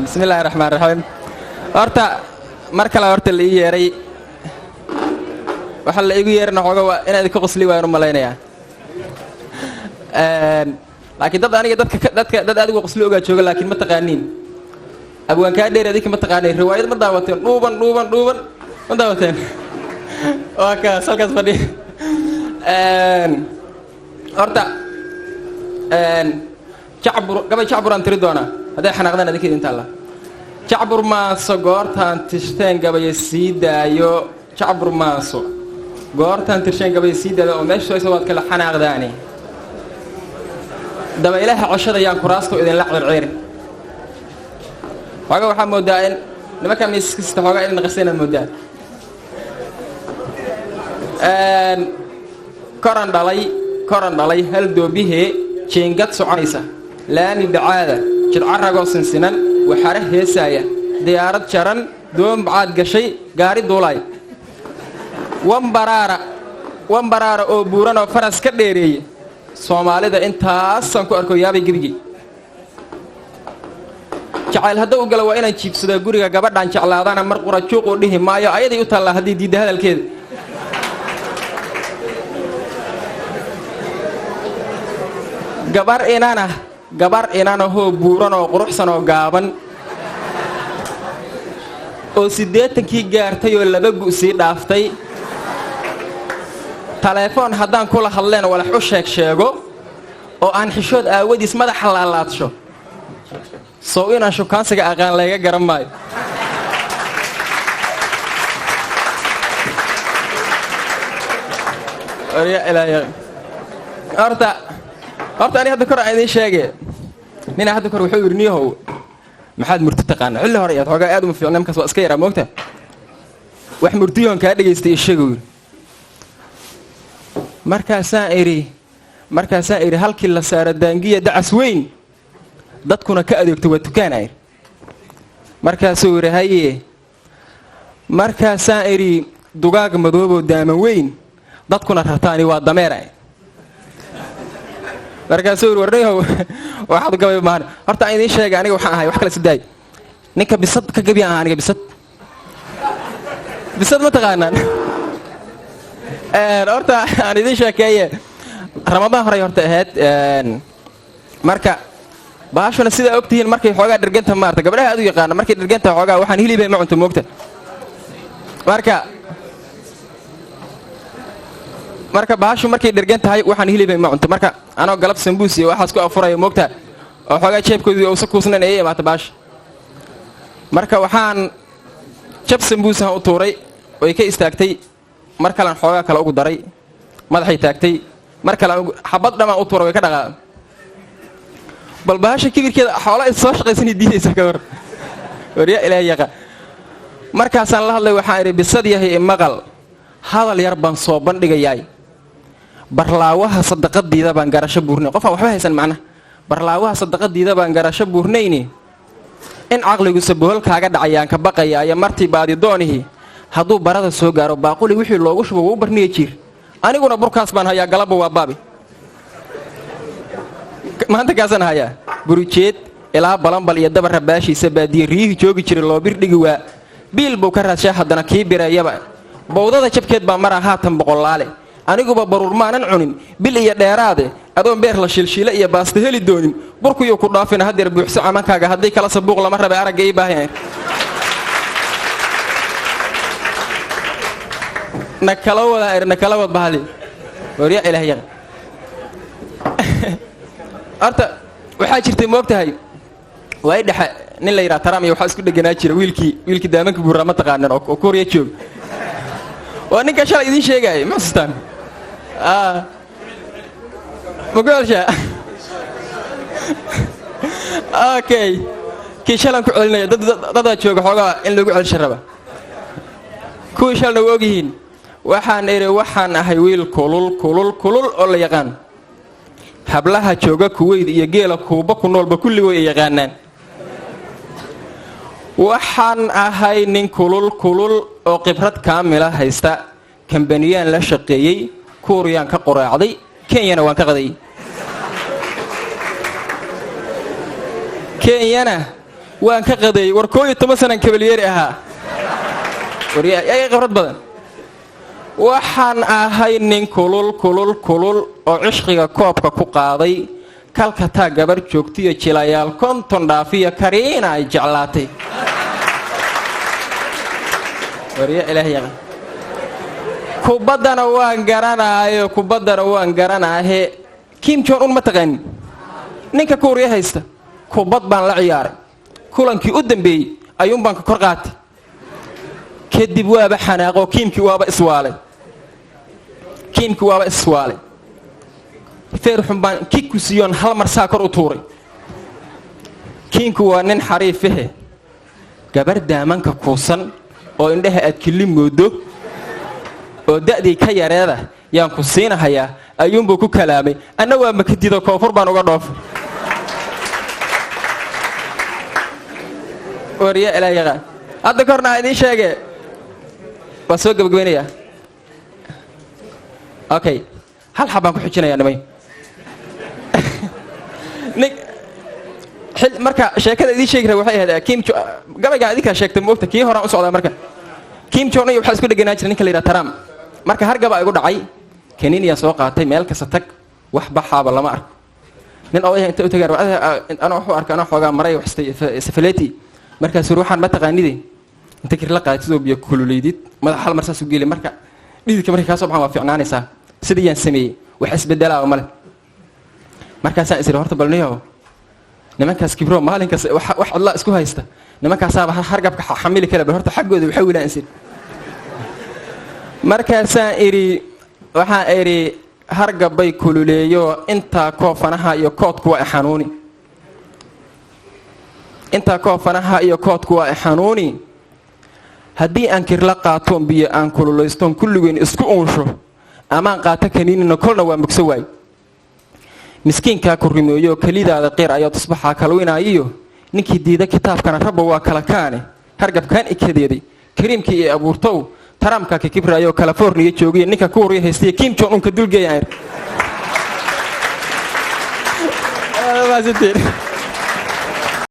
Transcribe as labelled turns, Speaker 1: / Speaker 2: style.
Speaker 1: بسم الله الرحمن الرحيم horta mar kale horta la ii yeeray waxa la igu yeerna xogaa waa inaad ka qosli waan u maleynaya laakiin dad aniga dad adigu qosli oga jooga laakiin ma taqaaniin abwaan ka dheer adii ma taqaanay riwaayad ma daawateen dhuuban ma daawateen waa ka salkaas fadhi horta jacbur aan tiri doonaa hadday xanaaqdaan adinkeeda inta allah jacbur maaso goortaan tishteen gabaya sii daayo jacbur maaso goortaan tishteen gabaya sii daayo oo meesha soo waad kala xanaaqdaani daba ilaaha cashada yaan kuraasto idin la circiirin waxa waxaa moodaa in nimanka miiskista xoogaa in naqasayna moodaa koran dhalay hal doobihee jeengad soconaysa laami bacaada jidcaragoo sinsinan waxare heesaaya diyaarad jaran doon bacaad gashay gaari duulaay wambaraara oo buuran oo faras ka dheereeye soomaalida intaasaan ku arko yaabay gebigii jacayl hadduu gala waa inaan jiibsadaa guriga gabadhaan jeclaadana mar qura juuquu dhihi maayo ayaday u taallaa haddii diidda hadalkeeda gabar inanahoo buuran oo quruxsan oo gaaban oo 80kii gaartay oo 2 gu sii dhaaftay taleefon haddaan kula hadleen walax u sheego oo aan xishood aawadiis madaxa laalaadsho soo inaan shukaansiga aqaan laga garan maayo horta ani hadda kor aan idiin sheegay nina hadda kor wuxuu yidhi niyahow maxaad murti taqaana xilli hore ayaad xoogaa aad uma fiicnay markaas waa iska yaraa moogta wax murtiyoon kaa dhegaystay isheeguu yidhi markaasaan idhi halkii la saara daangiya dacas weyn dadkuna ka adeegto waa tukaanayr markaasuu yidhi haye markaasaan idhi dugaag madooboo daama weyn dadkuna rartaani waa dameeray markaasuu yidhi warniyahow waxaad gabay maahan horta aan idiin sheegay aniga waxaan ahay wax kale sidaay ninka bisad ka gabiyan aha aniga bisad ma taqaanaan horta aan idiin sheekeeye ramadaan horey horta ahayd marka baashuna sidaa ogtihiin markay xoogaa dherganta maarta gabdhaha aad u yaqaana markay dherganta xoogaa waxaan hilibay ma cunto moogta marka baashu markay dhergan tahay waxaan hilibay ma cunto marka anoo galab sambuus iyo waxaas ku afuraya moogta oo xoogaa jeebkoodii uusa kuusnayn ay imaata baasha marka waxaan jab sambuusahan u tuuray way ka istaagtay mar kalean xoogaa kale ugu daray madaxay taagtay mar kale xabad dhammaan u tuuray way ka dhaqaa bal baasha kibirkeeda xoola is soo shaqaysanay diidaysa ka hor warya ilaahay yaqa markaasaan la hadlay waxaan idhi bisad yahay imaqal hadal yar baan soo bandhigayaay barlaawaha sadaqadiida baan garasho buurnay qofaan waxba haysan macnaha barlaawaha sadaqadiida baan garasho buurnayni in caqligu sabohol kaaga dhacayaan ka baqaya iyo martii baadi doonihii hadduu barada soo gaaro baaquli wixii loogu shubo wuu barniya jiir aniguna burkaas baan hayaa galabba waa baabi maanta kaasaan hayaa burujeed ilaa balanbal iyo dabar rabaashiisa baadiye riyihii joogi jiray loo birdhigi waa biil buu ka raadshaa haddana kii bireeyaba bowdada jabkeed baa maraa haatan boqolaale aniguba baruur maanan cunin bil iyo dheeraade adoon beer la shilshiile iyo baasta heli doonin burkuyuu ku dhaafina haddeer buuxso camankaaga haddii kala sabuuq lama rabay aragga ii baahan nakala wad bahdi warya ilaah yaqa horta waxaa jirtay moogtahay waa dhexe nin la yidhaha taraam iyo waxaa isku dheganaa jira wiilkii daamanka buuraa ma taqaanan oo kuuriya joog waa ninka shalay idiin sheegaayay ma xasuustaan magoolsha okay kii shalan ku celinaya dadaa jooga xoogaa in lagu celsha raba kuwii shalna waa ogyihiin waxaan idhi waxaan ahay wiil kulul oo la yaqaan hablaha jooga kuweyd iyo geela kuuba ku noolba kulli way yaqaanaan waxaan ahay nin kulul oo khibrad kaamila haysta kambaniyaan la shaqeeyey kuuriyaan ka qoraacday kenyana waan ka qaday kenyana waan ka qadeeyey war 11 sanan kabalyeeri ahaa wariyaa ay khibrad badan waxaan ahay nin kulul oo cishqiga koobka ku qaaday kalkataa gabar joogtiyo jilayaal konton dhaafiya kariina ay jeclaatay wariyaa ilaahay yaqaan kubaddana waan garanaahe Kim Jong Un ma taqaan ninka Korea haysta kubad baan la ciyaaray kulankii u dambeeyay ayuun baan ka kor qaatay kadib waaba xanaaqo Kimki waaba iswaalay feerxun baan kikusiyon hal mar saa kor u tuuray Kimki waa nin xariifahe gabar daamanka kuusan oo indhaha aad kilim moodo oo da'dii ka yareeda yaan ku siinahayaa ayuunbuu ku kalaamay anna waa makadido koonfur baan uga dhoofay wariya ilaa yaqaan hadda korna idiin sheege waa soo gabagabaynayaa okay hal xabaan ku xijinayaa nimay marka sheekada idiin sheegi waxay ahayd Kim gabayga idinka sheegtay moogta kii horaan u socdaa marka Kim Jong Un waxa isku dhaganaa jiray ninka la yiraahdo Trump marka hargaba igu dhacay kaniiniya soo qaatay meel kasta tag wax baxaaba lama arko nin oo inta u tagay ana wuxuu arkay ana xoogaa maray wax safaleeti markaas ruuxan ma taqaanidii inta kir la qaatay biyo kululeydid madax hal mar saas u geelay marka dhididka markii ka soo baxan waa fiicnaanaysaa sidii yaan sameeyay wax isbedelaa male markaas aan isir horta balniyo nimankaas kibro maalinkaas wax Allah isku haysta nimankaas hargabka xamili kala bal horta xaqooda waxa wiilaan isir markaasaan waxaan iri hargabay kululeeyo inta koofanaha iyo koodku waa xanuuni haddii aan kirla qaato biyo aan kululeysto kulligeen isku uunsho amaan qaata kaniinina kolna waa mugso waay miskiinka ku rimeeyo kalidaada qeer ayaa tusbaxa kalwinaayo ninkii diida kitaabkana rabba waa kala kaane hargabkan ikadeeday kariimkii ee abuurtow Taramka ka kibrayo California joogiye ninka Korea haystay Kim Jong Un ka dulgeeyay